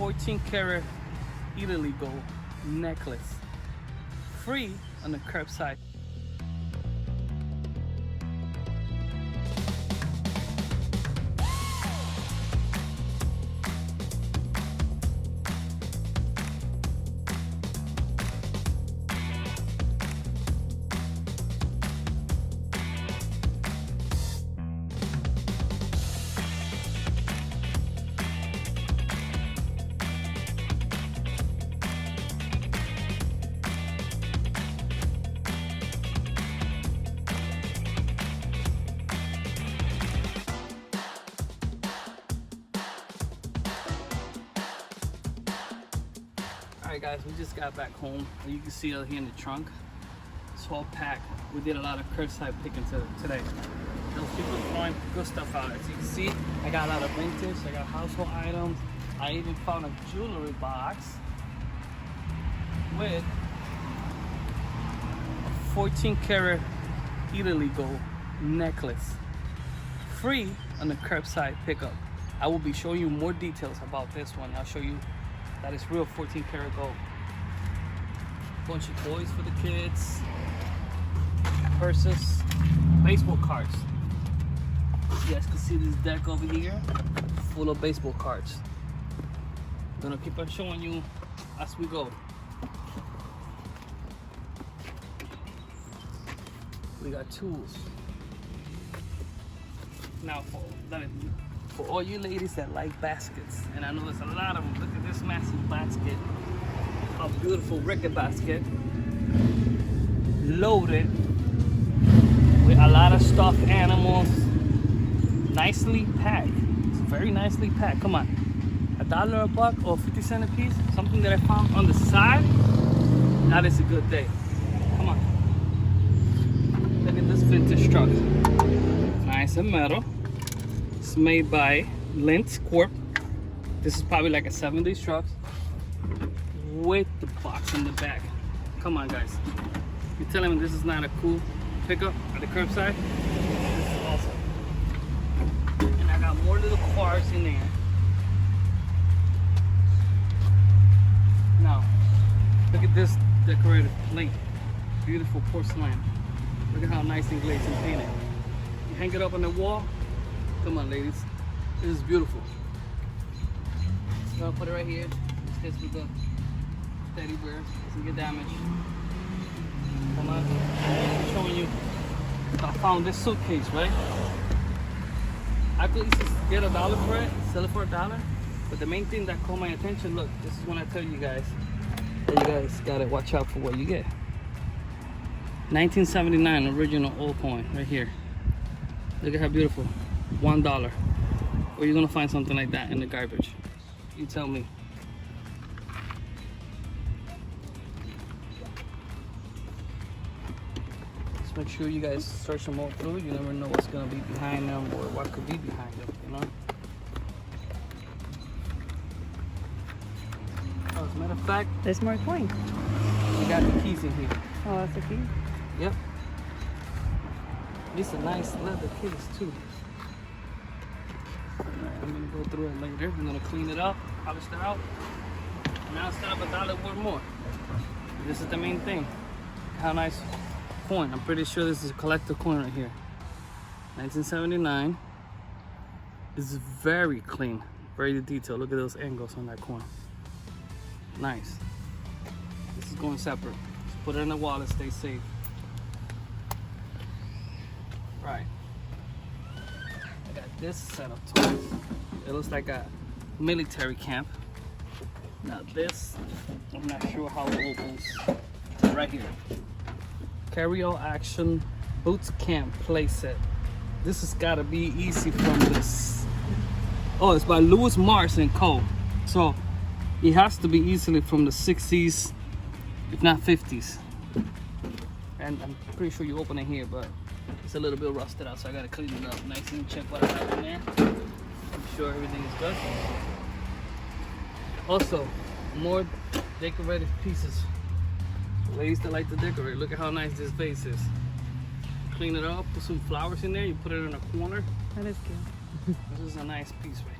14 karat Italy gold necklace. Free on the curbside. Alright guys, we just got back home. You can see out here in the trunk, it's all packed. We did a lot of curbside picking today. Those people throwing good stuff out. As you can see, I got a lot of vintage, I got household items. I even found a jewelry box with a 14 karat Italy gold necklace. Free on the curbside pickup. I will be showing you more details about this one. I'll show you that is real 14 karat gold. Bunch of toys for the kids, purses, baseball cards. You guys can see this deck over here, full of baseball cards. I'm gonna keep on showing you as we go. We got tools. Now for all you ladies that like baskets, and I know there's a lot of them. Look at this massive basket, a beautiful Ricket basket, loaded with a lot of stuffed animals, nicely packed. It's very nicely packed. Come on, $1 a buck or 50 cents a piece, something that I found on the side. That is a good day. Come on, look at this vintage truck, nice and metal. It's made by Lintz Corp. This is probably like a 70s truck with the box in the back. Come on guys, you're telling me this is not a cool pickup at the curbside? This is awesome. And I got more little cars in there. Now look at this decorated plate, beautiful porcelain. Look at how nice and glazed and painted. You hang it up on the wall. Come on ladies, this is beautiful. So I'll put it right here. This with the teddy bear, doesn't get damaged. Come on, I'm showing you. I found this suitcase, right? I could easily get $1 for it, sell it for $1. But the main thing that caught my attention, look, this is when I tell you guys that you guys gotta watch out for what you get. 1979 original old coin right here. Look at how beautiful. $1. Or you're gonna find something like that in the garbage. You tell me. Just make sure you guys search them all through. You never know what's gonna be behind them or what could be behind them, you know? Oh, as a matter of fact, there's more coin. We got the keys in here. Oh, that's the key? Yep. These are nice leather keys too. I'm gonna go through it later. I'm gonna clean it up, polish it out. Now instead of $1 worth more. This is the main thing. How nice coin. I'm pretty sure this is a collector coin right here. 1979. This is very clean, very detailed. Look at those angles on that coin. Nice. This is going separate. Just put it in the wallet, stay safe. Right. I got this set of toys. It looks like a military camp. Now this, I'm not sure how it opens. Right here. Carry-all action boots camp playset. This has got to be easy from this. Oh, it's by Lewis Mars and Co. So it has to be easily from the 60s, if not 50s. And I'm pretty sure you open it here, but it's a little bit rusted out, so I gotta clean it up nice and check what I have in there. I'm sure everything is good. Also, more decorative pieces. Ladies that like to decorate, look at how nice this vase is. Clean it up, put some flowers in there, you put it in a corner. That is cute. This is a nice piece right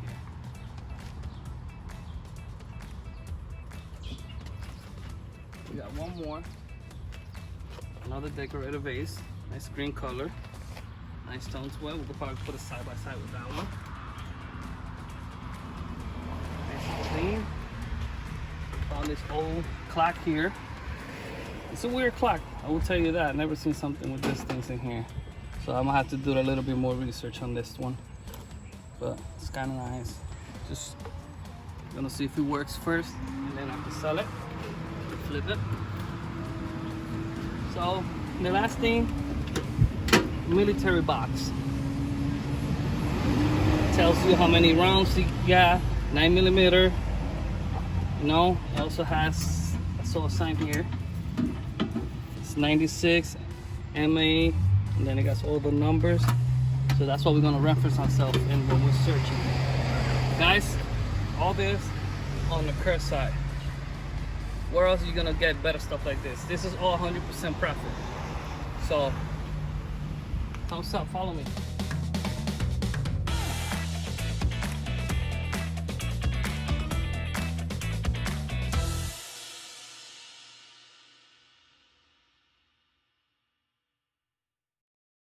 We got one more. Another decorative vase. Nice green color. Nice tones. Well, we could probably put it side by side with that one. Nice and clean. Found this old clock here. It's a weird clock, I will tell you that. I've never seen something with these things in here. So I'm gonna have to do a little bit more research on this one. But it's kind of nice. Just gonna see if it works first, and then I have to sell it, flip it. So the last thing, military box. Tells you how many rounds you got, 9mm. You know, it also has, I saw a sign here. It's 96 MA, and then it got all the numbers. So that's what we're gonna reference ourselves in when we're searching. Guys, all this on the curse side. Where else are you gonna get better stuff like this? This is all 100% profit. So, thumbs up, follow me.